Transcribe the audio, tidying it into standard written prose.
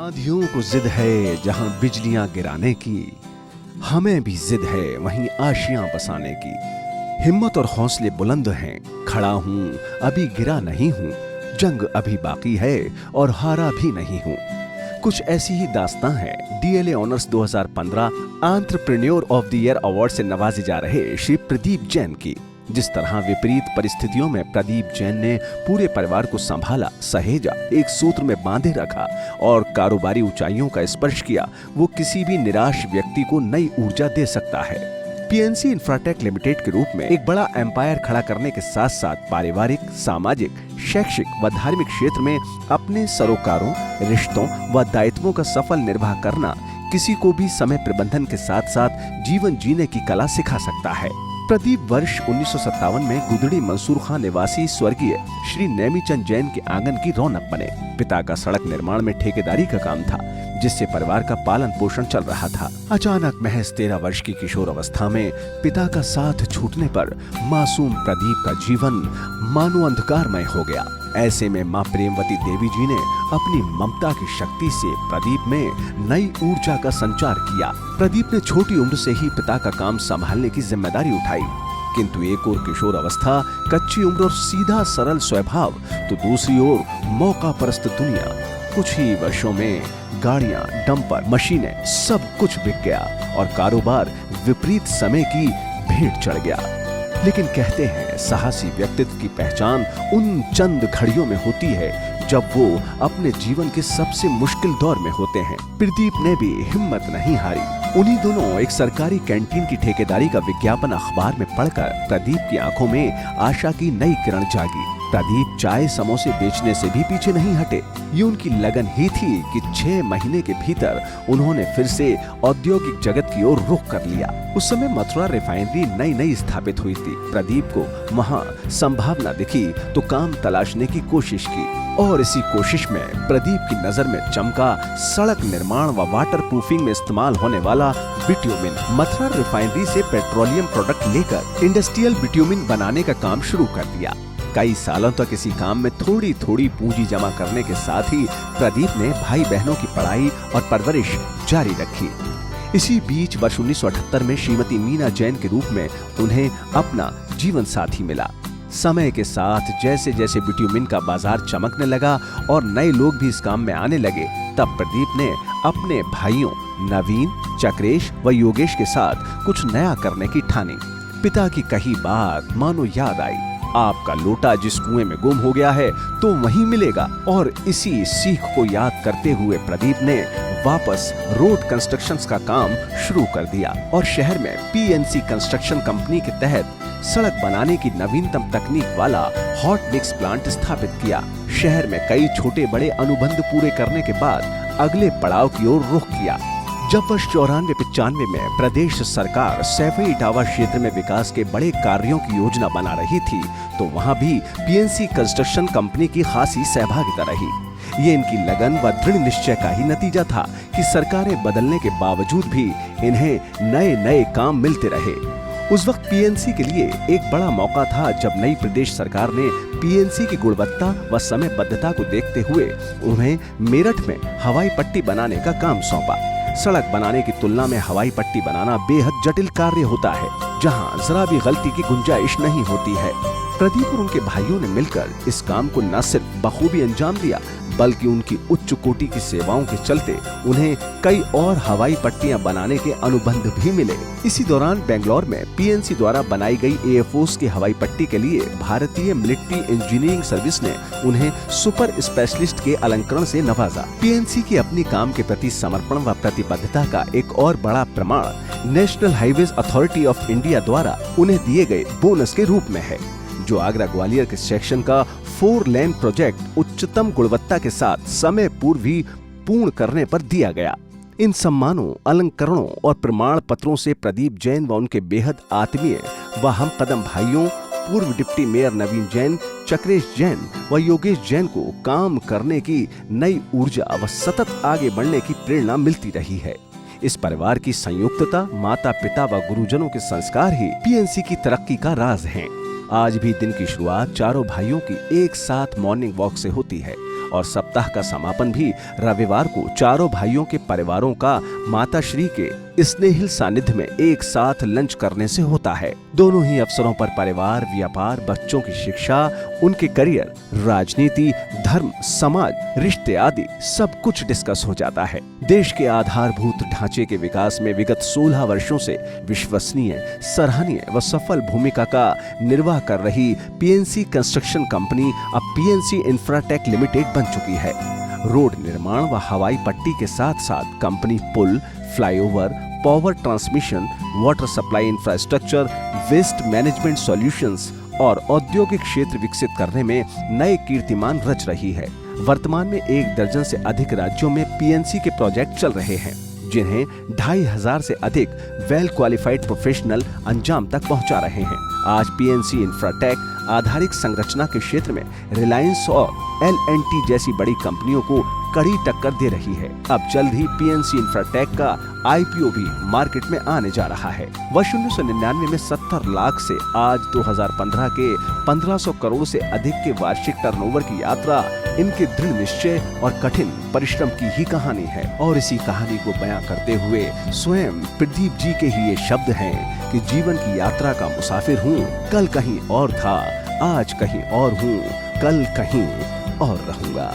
आंधियों को जिद है जहां बिजलियां गिराने की, हमें भी जिद है वहीं आशियां बसाने की। हिम्मत और हौसले बुलंद हैं, खड़ा हूं अभी गिरा नहीं हूं, जंग अभी बाकी है और हारा भी नहीं हूं। कुछ ऐसी ही दास्तां है DLA honours 2015 entrepreneur of the year award से नवाजे जा रहे श्री प्रदीप जैन की। जिस तरह विपरीत परिस्थितियों में प्रदीप जैन ने पूरे परिवार को संभाला, सहेजा, एक सूत्र में बांधे रखा और कारोबारी ऊंचाइयों का स्पर्श किया, वो किसी भी निराश व्यक्ति को नई ऊर्जा दे सकता है। पीएनसी इंफ्राटेक लिमिटेड के रूप में एक बड़ा एम्पायर खड़ा करने के साथ साथ पारिवारिक, सामाजिक, शैक्षिक व धार्मिक क्षेत्र में अपने सरोकारों, रिश्तों व दायित्वों का सफल निर्वाह करना किसी को भी समय प्रबंधन के साथ साथ जीवन जीने की कला सिखा सकता है। प्रदीप वर्ष 1957 में गुदड़ी मंसूर खां निवासी स्वर्गीय श्री नेमीचंद जैन के आंगन की रौनक बने। पिता का सड़क निर्माण में ठेकेदारी का काम था, जिससे परिवार का पालन पोषण चल रहा था। अचानक महज 13 वर्ष की किशोर अवस्था में पिता का साथ छूटने पर मासूम प्रदीप का जीवन मानो अंधकारमय हो गया। ऐसे में मां प्रेमवती देवी जी ने अपनी ममता की शक्ति से प्रदीप में नई ऊर्जा का संचार किया। प्रदीप ने छोटी उम्र से ही पिता का काम संभालने की जिम्मेदारी उठाई, किंतु एक ओर किशोर अवस्था, कच्ची उम्र और सीधा सरल स्वभाव, तो दूसरी ओर मौका परस्त दुनिया। कुछ ही वर्षों में गाड़ियां, डंपर, मशीनें, सब कुछ बिक गया और कारोबार विपरीत समय की भेंट चढ़ गया। लेकिन कहते हैं साहसी व्यक्तित्व की पहचान उन चंद घड़ियों में होती है जब वो अपने जीवन के सबसे मुश्किल दौर में होते हैं। प्रदीप ने भी हिम्मत नहीं हारी। उन्हीं दोनों एक सरकारी कैंटीन की ठेकेदारी का विज्ञापन अखबार में पढ़कर प्रदीप की आंखों में आशा की नई किरण जागी। प्रदीप चाय समोसे बेचने से भी पीछे नहीं हटे। ये उनकी लगन ही थी कि 6 महीने के भीतर उन्होंने फिर से औद्योगिक जगत की ओर रुख कर लिया। उस समय मथुरा रिफाइनरी नई स्थापित हुई थी। प्रदीप को वहाँ संभावना दिखी तो काम तलाशने की कोशिश की और इसी कोशिश में प्रदीप की नजर में चमका सड़क निर्माण व वाटर प्रूफिंग में इस्तेमाल होने वाला बिट्यूमिन। मथुरा रिफाइनरी से पेट्रोलियम प्रोडक्ट लेकर इंडस्ट्रियल बिट्यूमिन बनाने का काम शुरू कर दिया। कई सालों तक इसी काम में थोड़ी थोड़ी पूंजी जमा करने के साथ ही प्रदीप ने भाई बहनों की पढ़ाई और परवरिश जारी रखी। इसी बीच वर्ष 1978 में श्रीमती मीना जैन के रूप में उन्हें अपना जीवन साथी मिला। समय के साथ जैसे जैसे बिट्यूमिन का बाजार चमकने लगा और नए लोग भी इस काम में आने लगे, तब प्रदीप ने अपने भाइयों नवीन, चक्रेश व योगेश के साथ कुछ नया करने की ठानी। पिता की कही बात मानो याद आई, आपका लोटा जिस कुएं में गुम हो गया है तो वहीं मिलेगा। और इसी सीख को याद करते हुए प्रदीप ने वापस रोड कंस्ट्रक्शंस का काम शुरू कर दिया और शहर में पीएनसी कंस्ट्रक्शन कंपनी के तहत सड़क बनाने की नवीनतम तकनीक वाला हॉट मिक्स प्लांट स्थापित किया। शहर में कई छोटे बड़े अनुबंध पूरे करने के बाद अगले पड़ाव की ओर रुख किया। जब वर्ष 94-95 में प्रदेश सरकार सैफई इटावा क्षेत्र में विकास के बड़े कार्यों की योजना बना रही थी, तो वहां भी पीएनसी कंस्ट्रक्शन कंपनी की खासी सहभागिता रही। ये इनकी लगन व दृढ़ निश्चय का ही नतीजा था कि सरकारें बदलने के बावजूद भी इन्हें नए नए काम मिलते रहे। उस वक्त पीएनसी के लिए एक बड़ा मौका था जब नई प्रदेश सरकार ने पीएनसी की गुणवत्ता व समयबद्धता को देखते हुए उन्हें मेरठ में हवाई पट्टी बनाने का काम सौंपा। सड़क बनाने की तुलना में हवाई पट्टी बनाना बेहद जटिल कार्य होता है, जहां जरा भी गलती की गुंजाइश नहीं होती है। प्रदीप और उनके भाइयों ने मिलकर इस काम को न सिर्फ बखूबी अंजाम दिया, बल्कि उनकी उच्च कोटि की सेवाओं के चलते उन्हें कई और हवाई पट्टियां बनाने के अनुबंध भी मिले। इसी दौरान बेंगलोर में पीएनसी द्वारा बनाई गई एयरफोर्स की हवाई पट्टी के लिए भारतीय मिलिट्री इंजीनियरिंग सर्विस ने उन्हें सुपर स्पेशलिस्ट के अलंकरण से नवाजा। पीएनसी की अपनी काम के प्रति समर्पण व प्रतिबद्धता का एक और बड़ा प्रमाण national highways authority of India द्वारा उन्हें दिए गए बोनस के रूप में है, जो आगरा ग्वालियर के सेक्शन का 4 लेन प्रोजेक्ट उच्चतम गुणवत्ता के साथ समय पूर्व ही पूर्ण करने पर दिया गया। इन सम्मानों, अलंकरणों और प्रमाण पत्रों से प्रदीप जैन व उनके बेहद आत्मीय व हम कदम भाइयों पूर्व डिप्टी मेयर नवीन जैन, चक्रेश जैन व योगेश जैन को काम करने की नई ऊर्जा व सतत आगे बढ़ने की प्रेरणा मिलती रही है। इस परिवार की संयुक्तता, माता पिता व गुरुजनों के संस्कार ही पीएनसी की तरक्की का राज हैं। आज भी दिन की शुरुआत चारों भाइयों की एक साथ मॉर्निंग वॉक से होती है और सप्ताह का समापन भी रविवार को चारों भाइयों के परिवारों का माताश्री के स्नेहिल सानिध्य में एक साथ लंच करने से होता है। दोनों ही अवसरों पर परिवार, व्यापार, बच्चों की शिक्षा, उनके करियर, राजनीति, धर्म, समाज, रिश्ते आदि सब कुछ डिस्कस हो जाता है। देश के आधारभूत ढांचे के विकास में विगत 16 वर्षों से विश्वसनीय, सराहनीय व सफल भूमिका का निर्वाह कर रही पीएनसी कंस्ट्रक्शन कंपनी अब पीएनसी इंफ्राटेक लिमिटेड बन चुकी है। रोड निर्माण व हवाई पट्टी के साथ साथ कंपनी पुल, flyover, power transmission, water supply infrastructure, waste management solutions और औद्योगिक क्षेत्र विकसित करने में नए कीर्तिमान रच रही है। वर्तमान में 1 दर्जन से अधिक राज्यों में पीएनसी के प्रोजेक्ट चल रहे हैं, जिन्हें 2500 से अधिक वेल क्वालिफाइड प्रोफेशनल अंजाम तक पहुंचा रहे हैं। आज पीएनसी इंफ्राटेक आधारिक संरचना के क्षेत्र में रिलायंस और L&T जैसी बड़ी कंपनियों को कड़ी टक्कर दे रही है। अब जल्द ही पीएनसी इंफ्राटेक का आईपीओ भी मार्केट में आने जा रहा है। वर्ष 1999 में 70 लाख से आज 2015 के 1500 करोड़ से अधिक के वार्षिक टर्नओवर की यात्रा इनके दृढ़ निश्चय और कठिन परिश्रम की ही कहानी है। और इसी कहानी को बयां करते हुए स्वयं प्रदीप जी के ही ये शब्द हैं कि जीवन की यात्रा का मुसाफिर हूँ, कल कहीं और था, आज कहीं और हूँ, कल कहीं और रहूंगा।